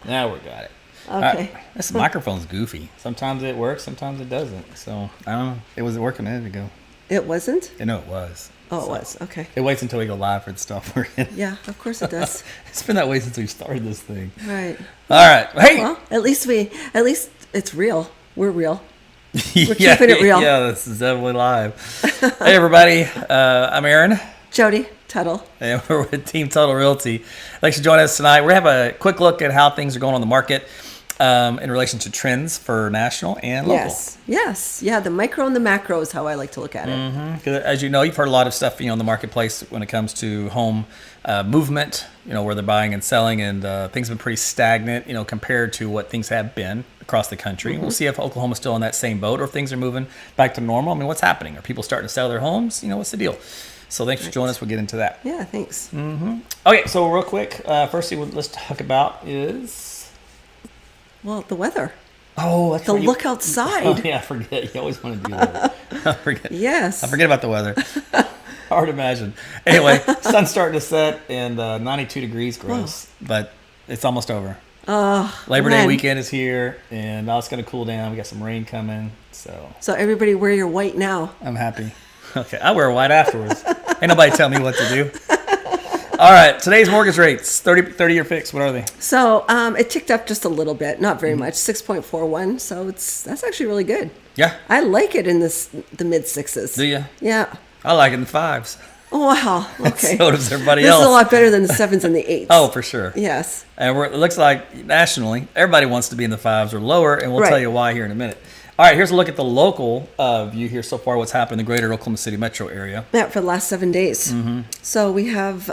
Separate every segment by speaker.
Speaker 1: Now we got it.
Speaker 2: Okay.
Speaker 1: This microphone's goofy. Sometimes it works, sometimes it doesn't. So I don't know. It wasn't working a minute ago.
Speaker 2: It wasn't?
Speaker 1: I know it was.
Speaker 2: Oh, it was. Okay.
Speaker 1: It waits until we go live for it to stop working.
Speaker 2: Yeah, of course it does.
Speaker 1: It's been that way since we started this thing.
Speaker 2: Right.
Speaker 1: All right. Hey.
Speaker 2: Well, at least it's real. We're real.
Speaker 1: We're
Speaker 2: keeping it real.
Speaker 1: Yeah, this is definitely live. Hey, everybody. I'm Aaron.
Speaker 2: Jody Tuttle.
Speaker 1: And we're with Team Total Realty. Thanks for joining us tonight. We're going to have a quick look at how things are going on the market in relation to trends for national and local.
Speaker 2: Yes. Yeah, the micro and the macro is how I like to look at it.
Speaker 1: Mm-hmm. As you know, you've heard a lot of stuff, in the marketplace when it comes to home movement, where they're buying and selling, and things have been pretty stagnant, compared to what things have been across the country. Mm-hmm. We'll see if Oklahoma's still in that same boat or if things are moving back to normal. I mean, what's happening? Are people starting to sell their homes? What's the deal? So thanks for joining us. We'll get into that.
Speaker 2: Yeah, thanks.
Speaker 1: Mm-hmm. Okay, so real quick, first thing let's talk about is...
Speaker 2: Well, the weather.
Speaker 1: Oh, that's
Speaker 2: the look outside.
Speaker 1: Oh, yeah, I forget. You always want to do that. I forget.
Speaker 2: Yes.
Speaker 1: I forget about the weather. Hard to imagine. Anyway, sun's starting to set and 92 degrees gross, but it's almost over. Labor Day weekend is here, and now it's going to cool down. We got some rain coming, so
Speaker 2: everybody wear your white now.
Speaker 1: I'm happy. Okay, I wear white afterwards. Ain't nobody tell me what to do. All right, today's mortgage rates, 30-year fixed. What are they?
Speaker 2: So it ticked up just a little bit, not very much, 6.41. So that's actually really good.
Speaker 1: Yeah,
Speaker 2: I like it in the mid sixes.
Speaker 1: Do you?
Speaker 2: Yeah.
Speaker 1: I like it in the fives.
Speaker 2: Oh, wow. Okay.
Speaker 1: So does everybody
Speaker 2: This
Speaker 1: else.
Speaker 2: is a lot better than the sevens and the eights.
Speaker 1: Oh, for sure.
Speaker 2: Yes.
Speaker 1: And it looks like nationally, everybody wants to be in the fives or lower, and we'll
Speaker 2: Right.
Speaker 1: tell you why here in a minute. All right, here's a look at the local view here so far, what's happened in the greater Oklahoma City metro area.
Speaker 2: Yeah, for the last 7 days. Mm-hmm. So we have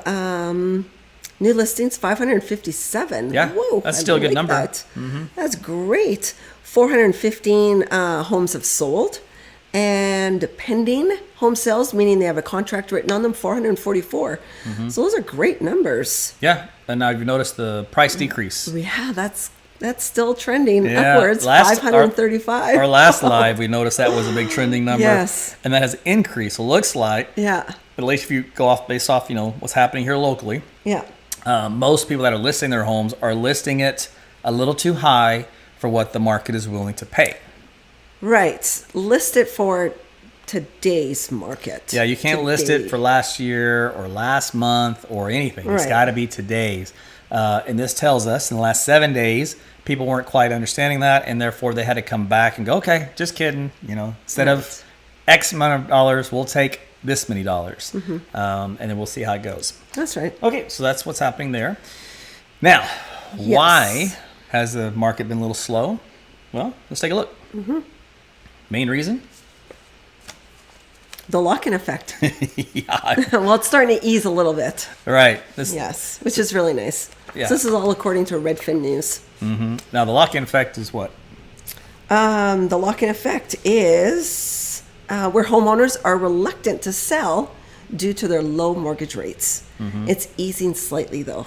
Speaker 2: new listings, 557.
Speaker 1: Yeah,
Speaker 2: Whoa,
Speaker 1: that's still a good number.
Speaker 2: That. Mm-hmm. That's great. 415 homes have sold. And pending home sales, meaning they have a contract written on them, 444. Mm-hmm. So those are great numbers.
Speaker 1: Yeah, and now you've noticed the price decrease.
Speaker 2: Yeah, that's still trending upwards, 535.
Speaker 1: Our last live, we noticed that was a big trending number.
Speaker 2: Yes.
Speaker 1: And that has increased. It looks like,
Speaker 2: yeah.
Speaker 1: But at least if you go based off, what's happening here locally.
Speaker 2: Yeah.
Speaker 1: Most people that are listing their homes are listing it a little too high for what the market is willing to pay.
Speaker 2: Right. List it for today's market.
Speaker 1: Yeah, you can't list it for last year or last month or anything. It's got to be today's. And this tells us in the last 7 days, people weren't quite understanding that, and therefore they had to come back and go, okay, just kidding. Instead of X amount of dollars, we'll take this many dollars. Mm-hmm. And then we'll see how it goes.
Speaker 2: That's right.
Speaker 1: Okay, so that's what's happening there. Now, why has the market been a little slow? Well, let's take a look. Mm-hmm. Main reason?
Speaker 2: The lock-in effect.
Speaker 1: Yeah.
Speaker 2: Well, it's starting to ease a little bit.
Speaker 1: Right.
Speaker 2: Yes, which is really nice.
Speaker 1: Yeah.
Speaker 2: So this is all according to Redfin News.
Speaker 1: Mm-hmm. Now, the lock-in effect is what?
Speaker 2: The lock-in effect is where homeowners are reluctant to sell due to their low mortgage rates. Mm-hmm. It's easing slightly, though,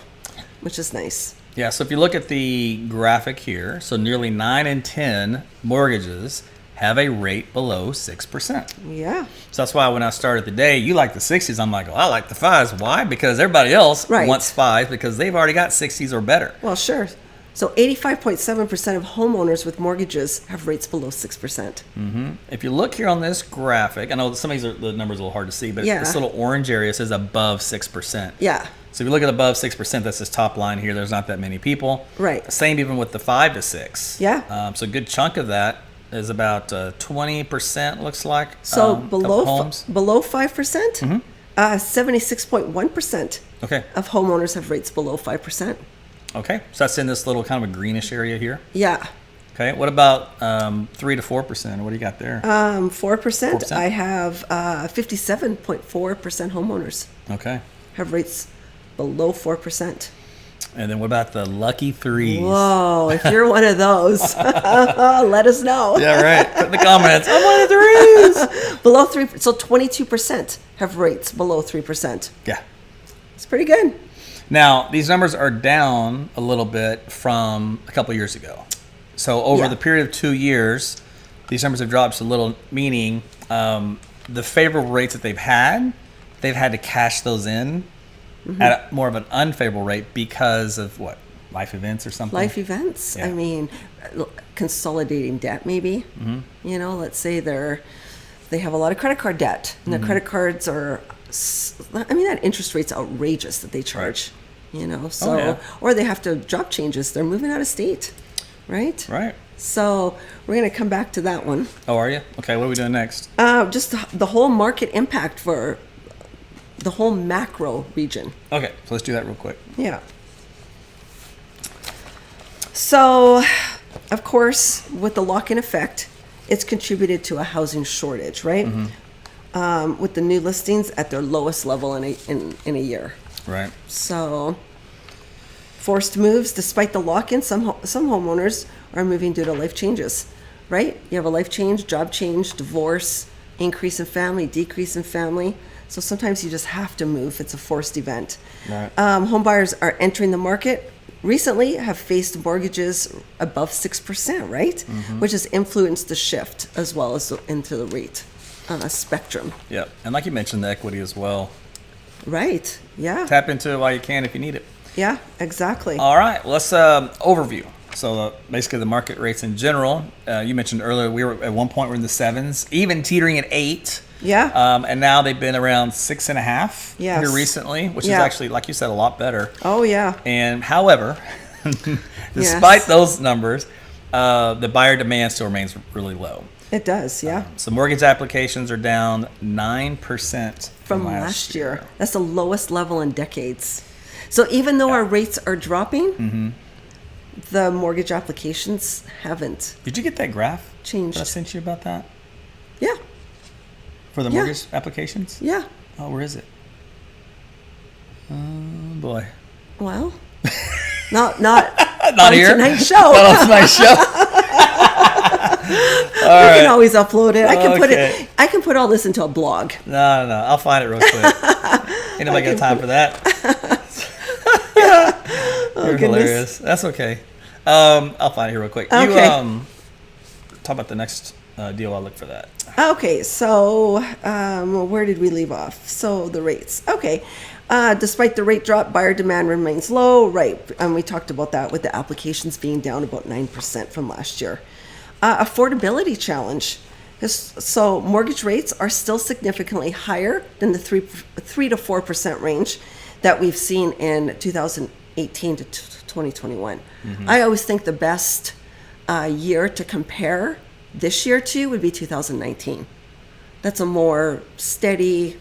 Speaker 2: which is nice.
Speaker 1: Yeah, so if you look at the graphic here, so nearly 9 in 10 mortgages have a rate below 6%.
Speaker 2: Yeah.
Speaker 1: So that's why when I started the day, you like the 60s. I'm like, I like the 5s. Why? Because everybody else wants 5s because they've already got 60s or better.
Speaker 2: Well, sure. So 85.7% of homeowners with mortgages have rates below 6%.
Speaker 1: Mm-hmm. If you look here on this graphic, I know some of the numbers are a little hard to see, but this little orange area says above 6%.
Speaker 2: Yeah.
Speaker 1: So if you look at above 6%, that's this top line here. There's not that many people.
Speaker 2: Right.
Speaker 1: Same even with the 5 to 6.
Speaker 2: Yeah.
Speaker 1: So a good chunk of that is about 20%, looks like.
Speaker 2: So
Speaker 1: below homes.
Speaker 2: Below 5%,
Speaker 1: mm-hmm.
Speaker 2: 76.1% of homeowners have rates below 5%.
Speaker 1: Okay, so that's in this little kind of a greenish area here.
Speaker 2: Yeah.
Speaker 1: Okay, what about 3 to 4%? What do you got there?
Speaker 2: 4%. I have 57.4% homeowners.
Speaker 1: Okay.
Speaker 2: Have rates below 4%.
Speaker 1: And then what about the lucky 3s?
Speaker 2: Whoa, if you're one of those, let us know.
Speaker 1: Yeah, right. Put in the comments, I'm one of the 3s.
Speaker 2: Below 3, so 22% have rates below 3%.
Speaker 1: Yeah.
Speaker 2: It's pretty good.
Speaker 1: Now, these numbers are down a little bit from a couple years ago. So over the period of 2 years, these numbers have dropped a little, meaning the favorable rates that they've had to cash those in at more of an unfavorable rate because of what? life events or something.
Speaker 2: Life events.
Speaker 1: Yeah.
Speaker 2: I mean, consolidating debt maybe. You know, let's say they have a lot of credit card debt, and the credit cards are, I mean, that interest rate's outrageous that they charge. You know, so
Speaker 1: yeah.
Speaker 2: or they have to job changes. They're moving out of state, right?
Speaker 1: Right.
Speaker 2: So we're going to come back to that one.
Speaker 1: Oh, are you? Okay, what are we doing next?
Speaker 2: Just the whole market impact for the whole macro region.
Speaker 1: Okay, so let's do that real quick.
Speaker 2: Yeah. So, of course, with the lock-in effect, it's contributed to a housing shortage, right? With the new listings at their lowest level in a year.
Speaker 1: Right.
Speaker 2: So, forced moves, despite the lock-in, some homeowners are moving due to life changes, right? You have a life change, job change, divorce, increase in family, decrease in family. So sometimes you just have to move. It's a forced event.
Speaker 1: Right.
Speaker 2: Home buyers are entering the market recently have faced mortgages above 6%, right? Which has influenced the shift as well as into the rate spectrum.
Speaker 1: Yeah, and like you mentioned, the equity as well.
Speaker 2: Right. Yeah.
Speaker 1: Tap into it while you can if you need it.
Speaker 2: Yeah, exactly.
Speaker 1: All right, let's overview. So basically the market rates in general, you mentioned earlier, we were at one point we're in the 7s, even teetering at 8.
Speaker 2: Yeah.
Speaker 1: And now they've been around 6.5
Speaker 2: Yes.
Speaker 1: here recently, which is
Speaker 2: Yeah.
Speaker 1: actually, like you said, a lot better.
Speaker 2: Oh, yeah.
Speaker 1: And however, despite those numbers, the buyer demand still remains really low.
Speaker 2: It does, yeah.
Speaker 1: So mortgage applications are down 9%
Speaker 2: From last year. That's the lowest level in decades. So even though our rates are dropping, the mortgage applications haven't
Speaker 1: Did you get that graph
Speaker 2: changed.
Speaker 1: that I sent you about that?
Speaker 2: Yeah,
Speaker 1: For the
Speaker 2: Yeah.
Speaker 1: mortgage applications?
Speaker 2: yeah.
Speaker 1: Oh, where is it? Oh, boy.
Speaker 2: Well, not
Speaker 1: Not
Speaker 2: on
Speaker 1: here?
Speaker 2: tonight's show.
Speaker 1: Not on tonight's show. All
Speaker 2: We
Speaker 1: right.
Speaker 2: can always upload it. I can put
Speaker 1: Okay.
Speaker 2: it. I can put all this into a blog.
Speaker 1: No. I'll find it real quick. Ain't nobody got time for that. You're
Speaker 2: goodness.
Speaker 1: hilarious. That's okay. I'll find it here real quick.
Speaker 2: Okay.
Speaker 1: You talk about the next deal. I'll look for that.
Speaker 2: Okay, so where did we leave off? So the rates. Okay. Despite the rate drop, buyer demand remains low. Right. And we talked about that with the applications being down about 9% from last year. Affordability challenge. So mortgage rates are still significantly higher than the 3 to 4% range that we've seen in 2018 to 2021. I always think the best year to compare this year to would be 2019. That's a more steady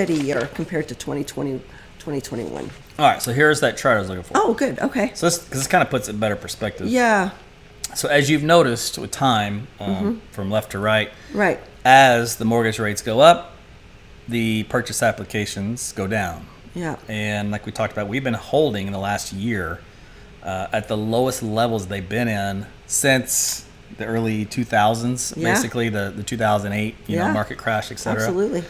Speaker 2: year compared to 2020, 2021.
Speaker 1: All right. So here's that chart I was looking for.
Speaker 2: Oh, good. Okay.
Speaker 1: So this kind of puts it in better perspective.
Speaker 2: Yeah.
Speaker 1: So as you've noticed with time, from left to right,
Speaker 2: Right.
Speaker 1: as the mortgage rates go up, the purchase applications go down.
Speaker 2: Yeah.
Speaker 1: And like we talked about, we've been holding in the last year at the lowest levels they've been in since the early 2000s,
Speaker 2: Yeah.
Speaker 1: basically the 2008
Speaker 2: Yeah.
Speaker 1: market crash, et cetera.
Speaker 2: Absolutely.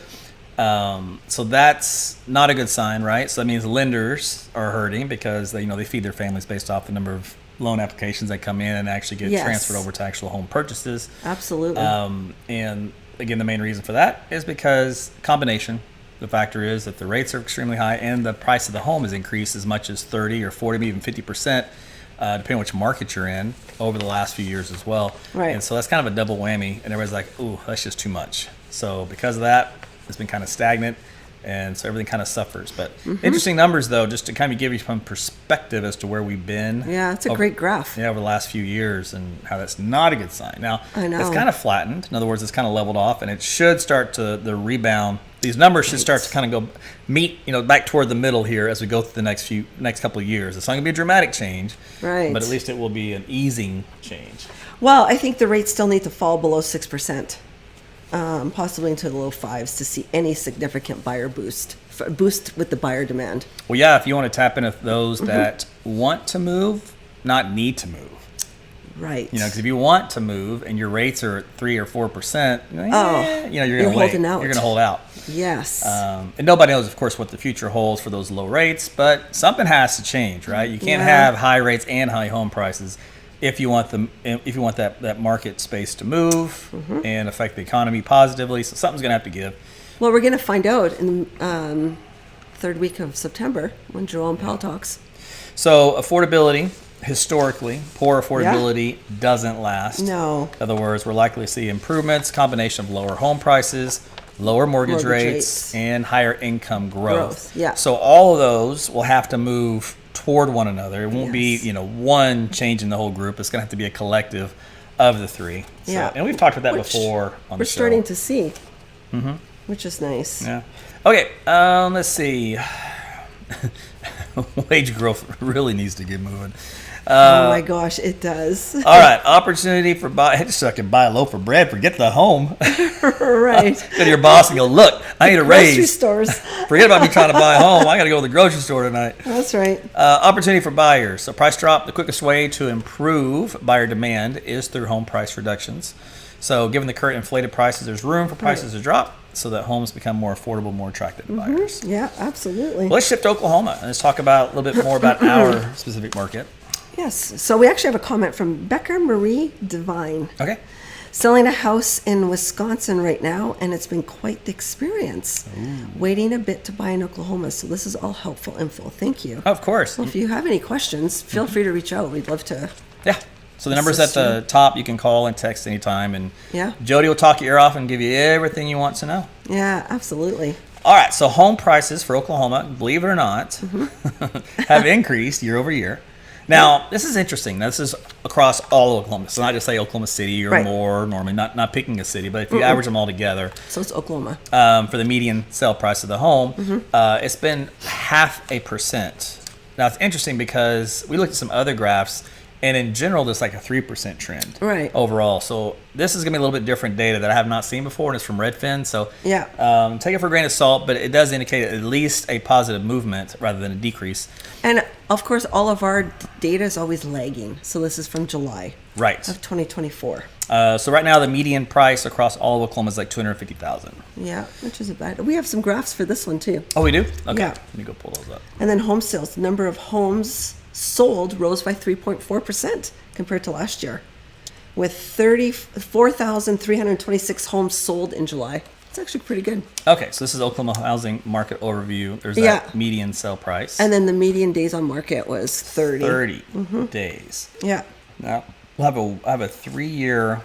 Speaker 1: So that's not a good sign, right? So that means lenders are hurting because they feed their families based off the number of loan applications that come in and actually get
Speaker 2: Yes.
Speaker 1: transferred over to actual home purchases.
Speaker 2: Absolutely.
Speaker 1: And again, the main reason for that is because combination. The factor is that the rates are extremely high and the price of the home has increased as much as 30 or 40, maybe even 50%, depending on which market you're in, over the last few years as well.
Speaker 2: Right.
Speaker 1: And so that's kind of a double whammy. And everybody's like, ooh, that's just too much. So because of that, it's been kind of stagnant. And so everything kind of suffers. But interesting numbers, though, just to kind of give you some perspective as to where we've been.
Speaker 2: Yeah, it's a great graph.
Speaker 1: Yeah, over the last few years and how that's not a good sign. Now,
Speaker 2: I know.
Speaker 1: it's kind of flattened. In other words, it's kind of leveled off and it should start to the rebound. These numbers should start to kind of go back toward the middle here as we go through the next couple of years. It's not going to be a dramatic change,
Speaker 2: Right.
Speaker 1: but at least it will be an easing change.
Speaker 2: Well, I think the rates still need to fall below 6%, possibly into the low 5s to see any significant buyer boost with the buyer demand.
Speaker 1: Well, yeah, if you want to tap into those that want to move, not need to move.
Speaker 2: Right.
Speaker 1: Because if you want to move and your rates are at 3 or 4%, you're going to
Speaker 2: you're
Speaker 1: wait.
Speaker 2: holding out.
Speaker 1: You're going to hold out.
Speaker 2: Yes.
Speaker 1: And nobody knows, of course, what the future holds for those low rates, but something has to change, right? You can't
Speaker 2: Yeah.
Speaker 1: have high rates and high home prices if you want that market space to move and affect the economy positively. So something's going to have to give.
Speaker 2: Well, we're going to find out in the third week of September when Jerome Powell talks.
Speaker 1: So affordability, historically, poor affordability doesn't last.
Speaker 2: No.
Speaker 1: In other words, we're likely to see improvements, combination of lower home prices, lower mortgage rates, and higher income growth.
Speaker 2: Yeah.
Speaker 1: So all of those will have to move toward one another. It won't be,
Speaker 2: Yes.
Speaker 1: one change in the whole group. It's going to have to be a collective of the three. So,
Speaker 2: Yeah.
Speaker 1: and we've talked about that
Speaker 2: Which
Speaker 1: before on the
Speaker 2: we're
Speaker 1: show.
Speaker 2: starting to see, which is nice.
Speaker 1: Yeah. Okay. Let's see. Wage growth really needs to get moving.
Speaker 2: Oh my gosh, it does.
Speaker 1: All right. Opportunity for just so I can buy a loaf of bread. Forget the home.
Speaker 2: Right.
Speaker 1: Go to your boss and go, look, I need a
Speaker 2: Grocery
Speaker 1: raise.
Speaker 2: stores.
Speaker 1: Forget about me trying to buy a home. I got to go to the grocery store tonight.
Speaker 2: That's right.
Speaker 1: Opportunity for buyers. So price drop, the quickest way to improve buyer demand is through home price reductions. So given the current inflated prices, there's room for prices to drop so that homes become more affordable, more attractive to buyers.
Speaker 2: Yeah, absolutely.
Speaker 1: Well, let's shift to Oklahoma and let's talk about a little bit more about our specific market.
Speaker 2: Yes. So we actually have a comment from Becca Marie Devine.
Speaker 1: Okay.
Speaker 2: Selling a house in Wisconsin right now, and it's been quite the experience. Waiting a bit to buy in Oklahoma. So this is all helpful info. Thank you.
Speaker 1: Of course.
Speaker 2: Well, if you have any questions, feel free to reach out. We'd love to.
Speaker 1: Yeah. So the number's at the top. You can call and text anytime. And
Speaker 2: Yeah.
Speaker 1: Jody will talk your ear off and give you everything you want to know.
Speaker 2: Yeah, absolutely.
Speaker 1: All right. So home prices for Oklahoma, believe it or not, have increased year over year. Now, this is interesting. This is across all of Oklahoma. So not just say Oklahoma City or
Speaker 2: Right.
Speaker 1: more, normally not picking a city, but if you average them all together,
Speaker 2: So it's Oklahoma.
Speaker 1: for the median sale price of the home, it's been 0.5%. Now, it's interesting because we looked at some other graphs, and in general, there's like a 3% trend
Speaker 2: Right.
Speaker 1: overall. So this is going to be a little bit different data that I have not seen before, and it's from Redfin. So
Speaker 2: Yeah.
Speaker 1: take it for a grain of salt, but it does indicate at least a positive movement rather than a decrease.
Speaker 2: And of course, all of our data is always lagging. So this is from July
Speaker 1: Right.
Speaker 2: of 2024.
Speaker 1: So right now, the median price across all of Oklahoma is like $250,000.
Speaker 2: Yeah, which isn't bad. We have some graphs for this one too.
Speaker 1: Oh, we do? Okay.
Speaker 2: Yeah.
Speaker 1: Let me go pull those up.
Speaker 2: And then home sales. The number of homes sold rose by 3.4% compared to last year, with 34,326 homes sold in July. It's actually pretty good.
Speaker 1: Okay, so this is Oklahoma housing market overview. There's that
Speaker 2: Yeah.
Speaker 1: median sale price.
Speaker 2: And then the median days on market was 30.
Speaker 1: 30 days.
Speaker 2: Yeah.
Speaker 1: Now, I have a 3-year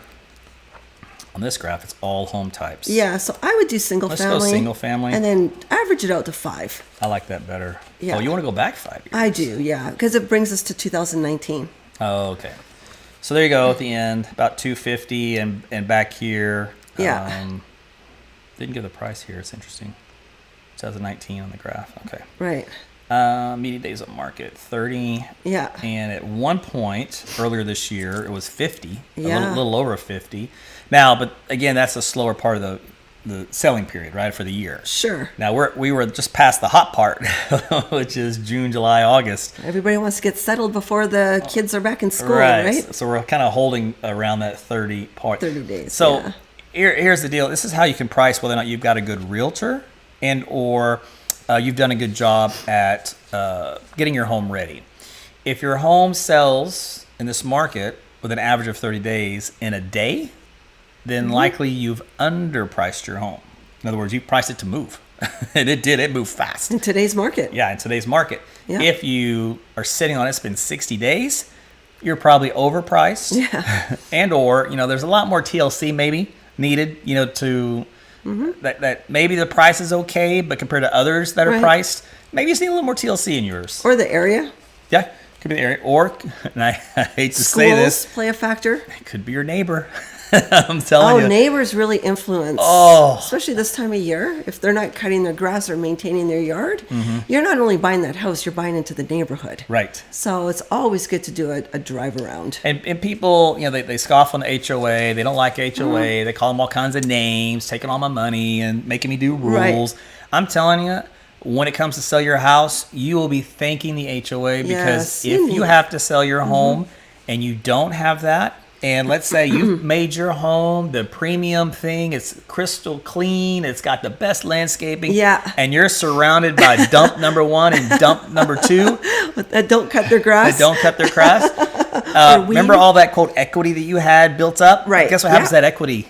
Speaker 1: on this graph. It's all home types.
Speaker 2: Yeah, so I would do single
Speaker 1: Let's go
Speaker 2: family.
Speaker 1: single family.
Speaker 2: And then average it out to 5.
Speaker 1: I like that better.
Speaker 2: Yeah.
Speaker 1: Oh, you want to go back 5 years?
Speaker 2: I do, yeah, because it brings us to 2019.
Speaker 1: Oh, okay. So there you go at the end, about 250, and back here.
Speaker 2: Yeah.
Speaker 1: Didn't give the price here. It's interesting. 2019 on the graph. Okay.
Speaker 2: Right.
Speaker 1: Median days on market 30.
Speaker 2: Yeah.
Speaker 1: And at one point earlier this year, it was 50,
Speaker 2: Yeah.
Speaker 1: a little over 50. Now, but again, that's a slower part of the selling period, right, for the year.
Speaker 2: Sure.
Speaker 1: Now we were just past the hot part, which is June, July, August.
Speaker 2: Everybody wants to get settled before the kids are back in school, right?
Speaker 1: So we're kind of holding around that 30 part.
Speaker 2: 30 days,
Speaker 1: So
Speaker 2: yeah.
Speaker 1: here's the deal. This is how you can price whether or not you've got a good realtor and or you've done a good job at getting your home ready. If your home sells in this market with an average of 30 days in a day, then likely you've underpriced your home. In other words, you priced it to move. And it did. It moved fast.
Speaker 2: In today's market.
Speaker 1: Yeah, in today's market.
Speaker 2: Yeah.
Speaker 1: If you are sitting on it, it's been 60 days, you're probably overpriced.
Speaker 2: Yeah.
Speaker 1: And or, there's a lot more TLC maybe needed, to that maybe the price is okay, but compared to others that are
Speaker 2: Right.
Speaker 1: priced, maybe you just need a little more TLC in yours.
Speaker 2: Or the area.
Speaker 1: Yeah, could be the area. Or, and I hate to say
Speaker 2: Schools
Speaker 1: this,
Speaker 2: play a factor.
Speaker 1: it could be your neighbor. I'm telling
Speaker 2: Oh,
Speaker 1: you.
Speaker 2: neighbors really influence.
Speaker 1: Oh.
Speaker 2: Especially this time of year. If they're not cutting their grass or maintaining their yard,
Speaker 1: Mm-hmm.
Speaker 2: you're not only buying that house, you're buying into the neighborhood.
Speaker 1: Right.
Speaker 2: So it's always good to do a drive around.
Speaker 1: And people, they scoff on the HOA. They don't like HOA.
Speaker 2: Mm-hmm.
Speaker 1: They call them all kinds of names, taking all my money and making me do
Speaker 2: Right.
Speaker 1: rules. I'm telling you, when it comes to sell your house, you will be thanking the HOA because
Speaker 2: Yes, you
Speaker 1: if you
Speaker 2: need-
Speaker 1: have to sell your home and you don't have that, and let's say you've made your home the premium thing, it's crystal clean, it's got the best landscaping,
Speaker 2: Yeah.
Speaker 1: and you're surrounded by dump number 1 and dump number 2
Speaker 2: That don't cut their grass.
Speaker 1: that don't cut their grass.
Speaker 2: weed.
Speaker 1: Remember all that quote equity that you had built up?
Speaker 2: Right,
Speaker 1: Guess what happens?
Speaker 2: yeah.
Speaker 1: That equity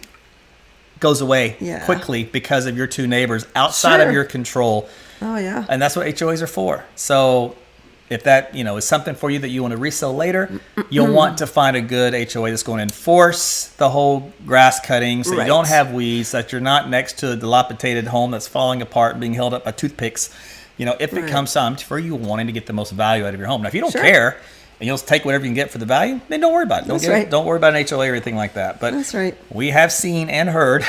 Speaker 1: goes away
Speaker 2: Yeah.
Speaker 1: quickly because of your two neighbors outside of
Speaker 2: Sure.
Speaker 1: your control.
Speaker 2: Oh, yeah.
Speaker 1: And that's what HOAs are for. So if that is something for you that you want to resell later, you'll want to find a good HOA that's going to enforce the whole grass cutting, so you
Speaker 2: Right.
Speaker 1: don't have weeds, that you're not next to a dilapidated home that's falling apart and being held up by toothpicks. If it
Speaker 2: Right.
Speaker 1: comes time for you wanting to get the most value out of your home. Now, if you don't
Speaker 2: Sure.
Speaker 1: care and you'll take whatever you can get for the value, then don't worry about it.
Speaker 2: That's right.
Speaker 1: Don't worry about an HOA or anything like that. But
Speaker 2: That's right.
Speaker 1: we have seen and heard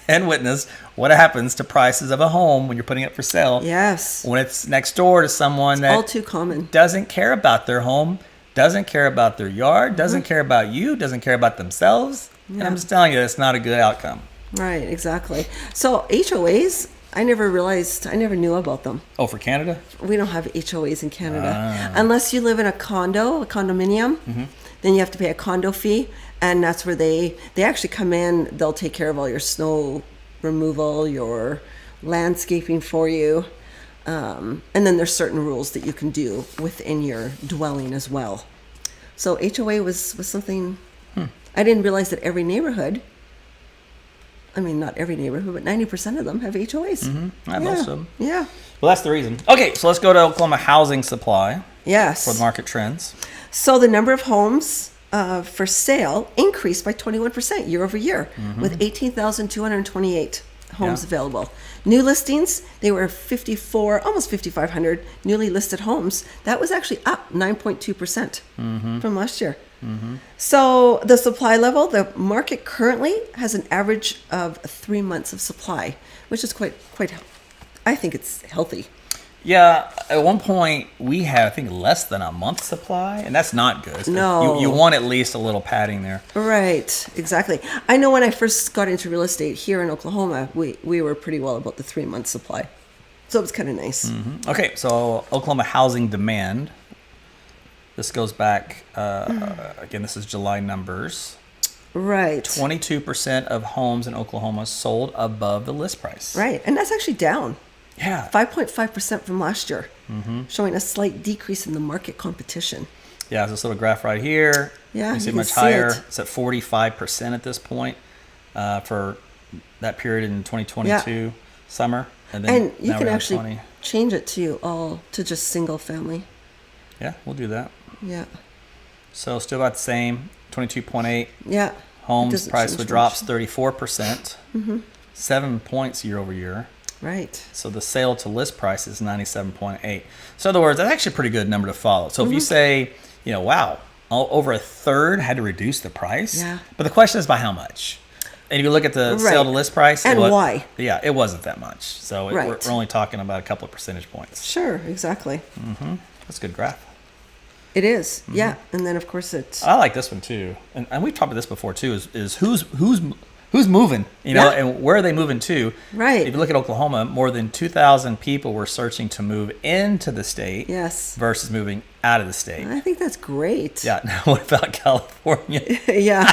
Speaker 1: and witnessed what happens to prices of a home when you're putting it for sale.
Speaker 2: Yes.
Speaker 1: When it's next door to someone that
Speaker 2: All too common.
Speaker 1: doesn't care about their home, doesn't care about their yard, doesn't care about you, doesn't care about themselves. And I'm just telling you, it's not a good outcome.
Speaker 2: Right, exactly. So HOAs, I never knew about them.
Speaker 1: Oh, for Canada?
Speaker 2: We don't have HOAs in Canada. Unless you live in a condominium, then you have to pay a condo fee. And that's where they actually come in, they'll take care of all your snow removal, your landscaping for you. And then there's certain rules that you can do within your dwelling as well. So HOA was something, I didn't realize that every neighborhood, I mean, not every neighborhood, but 90% of them have HOAs.
Speaker 1: Yeah, most of them.
Speaker 2: Yeah.
Speaker 1: Well, that's the reason. Okay, so let's go to Oklahoma housing supply
Speaker 2: Yes.
Speaker 1: for the market trends.
Speaker 2: So the number of homes for sale increased by 21% year over year, with 18,228 homes
Speaker 1: Yeah.
Speaker 2: available. New listings, they were 54, almost 5,500 newly listed homes. That was actually up 9.2% from last year. So the supply level, the market currently has an average of 3 months of supply, which is quite. I think it's healthy.
Speaker 1: Yeah, at one point we had, I think, less than a month's supply, and that's not good.
Speaker 2: No.
Speaker 1: You want at least a little padding there.
Speaker 2: Right, exactly. I know when I first got into real estate here in Oklahoma, we were pretty well about the 3 month supply. So it was kind of nice.
Speaker 1: Okay, so Oklahoma housing demand. This goes back, again, this is July numbers.
Speaker 2: Right.
Speaker 1: 22% of homes in Oklahoma sold above the list price.
Speaker 2: Right. And that's actually down
Speaker 1: Yeah.
Speaker 2: 5.5% from last year, showing a slight decrease in the market competition.
Speaker 1: Yeah, this little graph right here.
Speaker 2: Yeah,
Speaker 1: you see
Speaker 2: you can
Speaker 1: much
Speaker 2: see
Speaker 1: higher.
Speaker 2: it.
Speaker 1: It's at 45% at this point for that period in 2022 summer. And then
Speaker 2: And you
Speaker 1: now
Speaker 2: can
Speaker 1: we're at
Speaker 2: actually
Speaker 1: 20.
Speaker 2: change it to just single family.
Speaker 1: Yeah, we'll do that.
Speaker 2: Yeah.
Speaker 1: So still about the same, 22.8.
Speaker 2: Yeah. It
Speaker 1: Homes
Speaker 2: doesn't
Speaker 1: price
Speaker 2: change
Speaker 1: would
Speaker 2: much.
Speaker 1: drops 34%, 7 points year over year.
Speaker 2: Right.
Speaker 1: So the sale to list price is 97.8. So in other words, that's actually a pretty good number to follow. So if you say, wow, over a third had to reduce the price.
Speaker 2: Yeah.
Speaker 1: But the question is by how much? And if you look at the
Speaker 2: Right.
Speaker 1: sale to list price.
Speaker 2: And why?
Speaker 1: Yeah, it wasn't that much. So
Speaker 2: Right.
Speaker 1: we're only talking about a couple of percentage points.
Speaker 2: Sure, exactly.
Speaker 1: That's a good graph.
Speaker 2: It is. Yeah. And then, of course, it's.
Speaker 1: I like this one too. And we've talked about this before too, is who's moving,
Speaker 2: Yeah.
Speaker 1: and where are they moving to?
Speaker 2: Right.
Speaker 1: If you look at Oklahoma, more than 2,000 people were searching to move into the state
Speaker 2: Yes.
Speaker 1: versus moving out of the state.
Speaker 2: I think that's great.
Speaker 1: Yeah. Now, what about California?
Speaker 2: Yeah.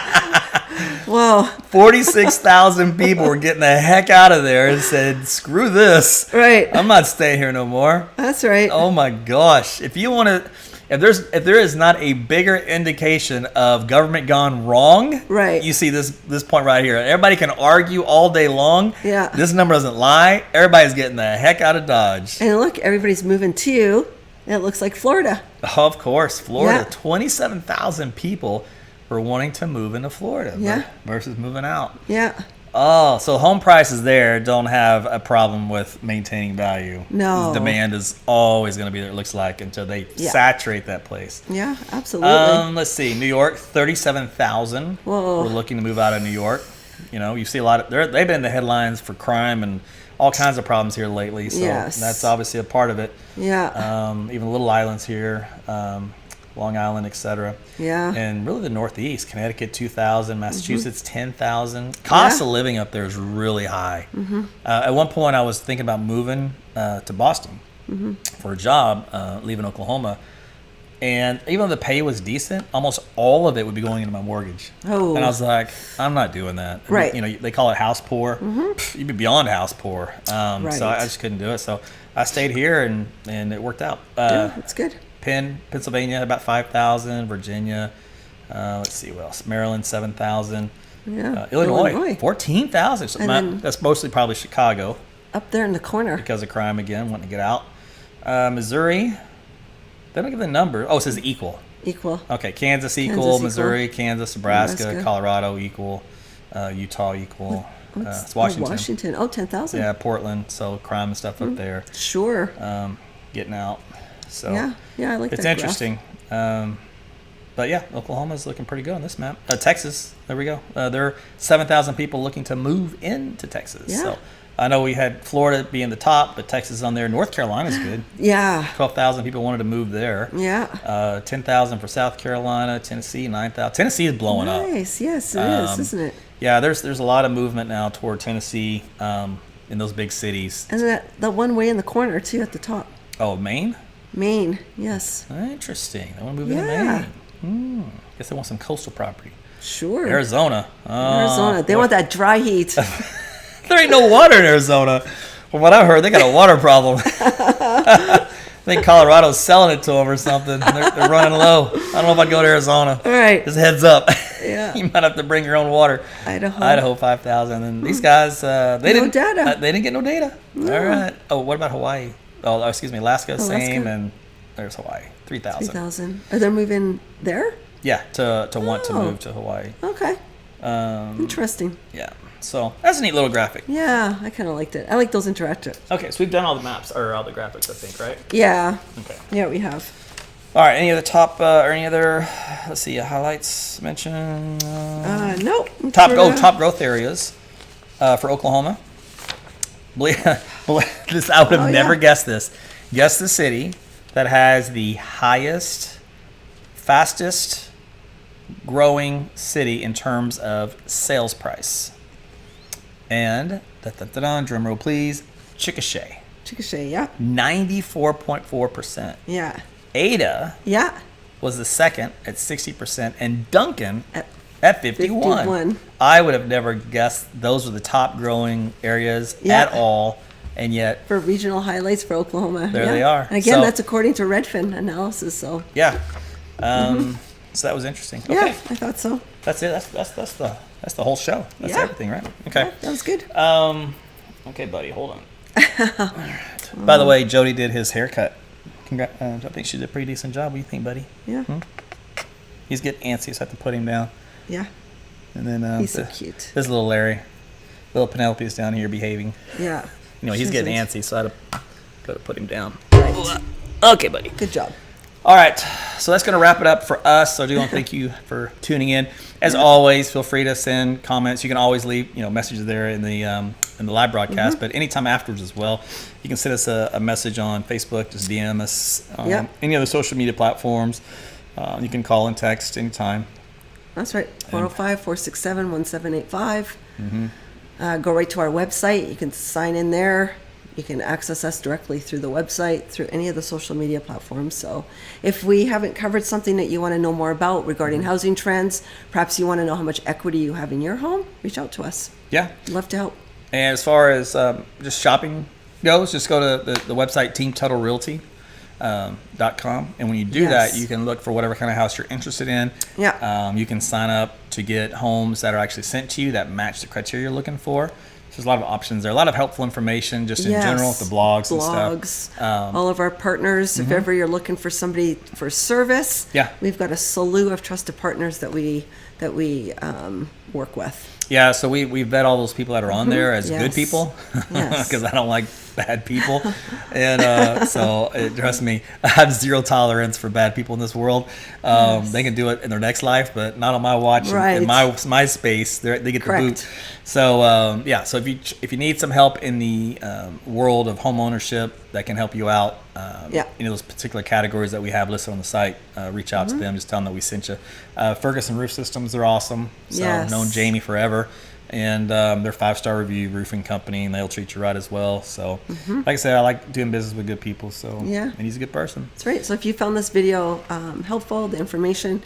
Speaker 2: Well,
Speaker 1: 46,000 people were getting the heck out of there and said, screw this.
Speaker 2: right.
Speaker 1: I'm not staying here no more.
Speaker 2: That's right.
Speaker 1: Oh my gosh. If you want to, if there is not a bigger indication of government gone wrong,
Speaker 2: Right.
Speaker 1: you see this point right here. Everybody can argue all day long.
Speaker 2: Yeah.
Speaker 1: This number doesn't lie. Everybody's getting the heck out of Dodge.
Speaker 2: And look, everybody's moving to, it looks like Florida.
Speaker 1: Of course, Florida.
Speaker 2: Yeah.
Speaker 1: 27,000 people were wanting to move into Florida
Speaker 2: Yeah.
Speaker 1: versus moving out.
Speaker 2: Yeah.
Speaker 1: Oh, so home prices there don't have a problem with maintaining value.
Speaker 2: No.
Speaker 1: Demand is always going to be there, it looks like, until they
Speaker 2: Yeah.
Speaker 1: saturate that place.
Speaker 2: Yeah, absolutely.
Speaker 1: Let's see. New York, 37,000
Speaker 2: Whoa.
Speaker 1: were looking to move out of New York. You see a lot of, they've been in the headlines for crime and all kinds of problems here lately. So
Speaker 2: Yes.
Speaker 1: that's obviously a part of it.
Speaker 2: Yeah.
Speaker 1: Even little islands here, Long Island, etc.
Speaker 2: Yeah.
Speaker 1: And really the Northeast, Connecticut 2,000, Massachusetts 10,000. Cost of living up there is really high. At one point, I was thinking about moving to Boston for a job, leaving Oklahoma. And even though the pay was decent, almost all of it would be going into my mortgage.
Speaker 2: Oh.
Speaker 1: And I was like, I'm not doing that.
Speaker 2: Right.
Speaker 1: They call it house poor. You'd be beyond house poor.
Speaker 2: Right.
Speaker 1: So I just couldn't do it. So I stayed here and it worked out.
Speaker 2: Yeah, that's good.
Speaker 1: Pennsylvania, about 5,000. Virginia, let's see what else. Maryland, 7,000.
Speaker 2: Yeah.
Speaker 1: Illinois, 14,000. So
Speaker 2: And then-
Speaker 1: that's mostly probably Chicago
Speaker 2: Up there in the corner.
Speaker 1: because of crime again, wanting to get out. Missouri, They don't give the number. Oh, it says equal.
Speaker 2: Equal.
Speaker 1: Okay, Kansas equal,
Speaker 2: Kansas equal.
Speaker 1: Missouri, Kansas, Nebraska,
Speaker 2: Nebraska.
Speaker 1: Colorado equal, Utah equal. It's Washington.
Speaker 2: Washington. Oh, 10,000.
Speaker 1: Yeah, Portland. So crime and stuff up there,
Speaker 2: Sure.
Speaker 1: getting out. So
Speaker 2: Yeah, I like
Speaker 1: it's
Speaker 2: that graph.
Speaker 1: interesting. But yeah, Oklahoma's looking pretty good on this map. Texas, there we go. There are 7,000 people looking to move into Texas.
Speaker 2: Yeah.
Speaker 1: So I know we had Florida being the top, but Texas is on there. North Carolina's good.
Speaker 2: Yeah.
Speaker 1: 12,000 people wanted to move there.
Speaker 2: Yeah.
Speaker 1: 10,000 for South Carolina, Tennessee, 9,000. Tennessee is blowing up.
Speaker 2: Nice. Yes, it is, isn't it?
Speaker 1: Yeah, there's a lot of movement now toward Tennessee in those big cities.
Speaker 2: And that the one way in the corner too at the top.
Speaker 1: Oh, Maine?
Speaker 2: Maine. Yes.
Speaker 1: Interesting. They want to move
Speaker 2: Yeah.
Speaker 1: into Maine. Guess they want some coastal property.
Speaker 2: Sure.
Speaker 1: Arizona.
Speaker 2: Arizona. They want that dry heat.
Speaker 1: There ain't no water in Arizona. From what I heard, they got a water problem. I think Colorado's selling it to them or something. They're running low. I don't know if I'd go to Arizona.
Speaker 2: All right.
Speaker 1: Just heads up.
Speaker 2: Yeah.
Speaker 1: You might have to bring your own water.
Speaker 2: Idaho.
Speaker 1: 5,000. And these guys, they didn't
Speaker 2: data.
Speaker 1: They didn't get no data.
Speaker 2: No.
Speaker 1: All right. Oh, what about Hawaii? Oh, excuse me, Alaska,
Speaker 2: Alaska.
Speaker 1: same, and there's Hawaii, 3,000.
Speaker 2: 3,000. Are they moving there?
Speaker 1: Yeah, to want to
Speaker 2: Oh.
Speaker 1: move to Hawaii.
Speaker 2: Okay. Interesting.
Speaker 1: Yeah. So that's a neat little graphic.
Speaker 2: Yeah, I kind of liked it. I like those interactive.
Speaker 1: Okay, so we've done all the maps or all the graphics, I think, right?
Speaker 2: Yeah.
Speaker 1: Okay.
Speaker 2: Yeah, we have.
Speaker 1: All right. Any other top or any other? Let's see. Highlights mention.
Speaker 2: Nope.
Speaker 1: Top growth areas for Oklahoma. This I would have never guessed this. Guess the city that has the highest, fastest growing city in terms of sales price. And drum roll please, Chickasha,
Speaker 2: Chickasha, yeah.
Speaker 1: 94.4%.
Speaker 2: Yeah.
Speaker 1: Ada
Speaker 2: Yeah.
Speaker 1: was the second at 60%, and Duncan
Speaker 2: At
Speaker 1: at 51.
Speaker 2: 51.
Speaker 1: I would have never guessed those were the top growing areas
Speaker 2: Yeah.
Speaker 1: at all, and yet,
Speaker 2: For regional highlights for Oklahoma.
Speaker 1: There
Speaker 2: yeah.
Speaker 1: they are.
Speaker 2: And again,
Speaker 1: So-
Speaker 2: that's according to Redfin analysis. So
Speaker 1: yeah. So that was interesting.
Speaker 2: yeah,
Speaker 1: Okay,
Speaker 2: I thought so.
Speaker 1: that's it. That's the whole show. That's
Speaker 2: Yeah.
Speaker 1: everything, right? Okay.
Speaker 2: Yeah, that was good.
Speaker 1: Okay, buddy, hold on. All right. By the way, Jody did his haircut. I think she did a pretty decent job. What do you think, buddy?
Speaker 2: Yeah.
Speaker 1: He's getting antsy, so I have to put him down.
Speaker 2: Yeah.
Speaker 1: And then
Speaker 2: He's so cute.
Speaker 1: This little Larry, little Penelope's down here behaving.
Speaker 2: Yeah.
Speaker 1: He's
Speaker 2: She
Speaker 1: getting
Speaker 2: isn't.
Speaker 1: antsy, so I had to put him down.
Speaker 2: Right.
Speaker 1: Okay, buddy.
Speaker 2: Good job.
Speaker 1: All right, so that's going to wrap it up for us. So I do want to thank you for tuning in. As always, feel free to send comments. You can always leave messages there in the live broadcast, but anytime afterwards as well. You can send us a message on Facebook, just DM us on
Speaker 2: Yep.
Speaker 1: any other social media platforms. You can call and text anytime.
Speaker 2: That's right. 405-467-1785. Go right to our website. You can sign in there. You can access us directly through the website, through any of the social media platforms. So if we haven't covered something that you want to know more about regarding housing trends, perhaps you want to know how much equity you have in your home, reach out to us.
Speaker 1: Yeah.
Speaker 2: Love to help.
Speaker 1: And as far as just shopping goes, just go to the website teamtuttlerealty.com. And when you do that,
Speaker 2: Yes.
Speaker 1: you can look for whatever kind of house you're interested in.
Speaker 2: Yeah.
Speaker 1: You can sign up to get homes that are actually sent to you that match the criteria you're looking for. There's a lot of options there, a lot of helpful information just in general, the blogs and stuff.
Speaker 2: All of our partners, if ever you're looking for somebody for service,
Speaker 1: Yeah.
Speaker 2: we've got a slew of trusted partners that we work with.
Speaker 1: Yeah, so we vet all those people that are on there as good
Speaker 2: Yes.
Speaker 1: people
Speaker 2: Yes.
Speaker 1: because I don't like bad people. And trust me, I have zero tolerance for bad people in this world. They can do it in their next life, but not on my watch.
Speaker 2: Right.
Speaker 1: In my space, they get the
Speaker 2: Correct.
Speaker 1: boot. So so if you need some help in the world of home ownership that can help you out, in those particular categories that we have listed on the site, reach out to them. Just tell them that we sent you. Ferguson Roof Systems, they're awesome. So
Speaker 2: Yes.
Speaker 1: known Jamie forever. And they're 5-star review roofing company, and they'll treat you right as well. So, like I said, I like doing business with good people. So,
Speaker 2: Yeah.
Speaker 1: and he's a good person.
Speaker 2: That's right. So if you found this video helpful, the information,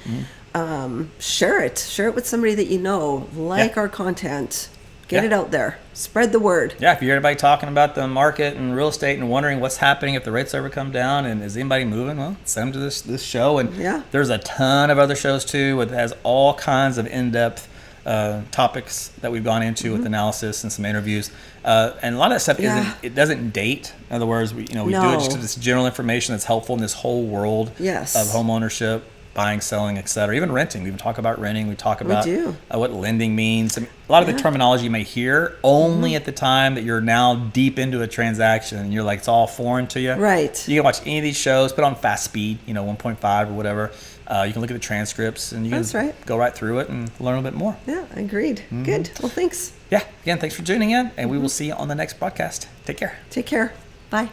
Speaker 2: share it. Share it with somebody that you know. Like our content. Get
Speaker 1: Yeah.
Speaker 2: it out there. Spread the word.
Speaker 1: Yeah, if you hear anybody talking about the market and real estate and wondering what's happening if the rates ever come down and is anybody moving, well, send them to this show. And
Speaker 2: Yeah.
Speaker 1: there's a ton of other shows too, that has all kinds of in-depth topics that we've gone into with analysis and some interviews. And a lot of that stuff it doesn't date. In other words, we do it just to this general information that's helpful in this whole world of home ownership, buying, selling, etc. Even renting. We even talk about renting. We talk about what lending means. I mean, a lot of the terminology you may hear only at the time that you're now deep into a transaction and you're like, it's all foreign to you.
Speaker 2: Right.
Speaker 1: You can watch any of these shows, put on fast speed, 1.5 or whatever. You can look at the transcripts and you can go right through it and learn a bit more.
Speaker 2: Yeah, agreed. Good. Well, thanks.
Speaker 1: Yeah. Again, thanks for tuning in, and we will see you on the next podcast. Take care.
Speaker 2: Take care. Bye.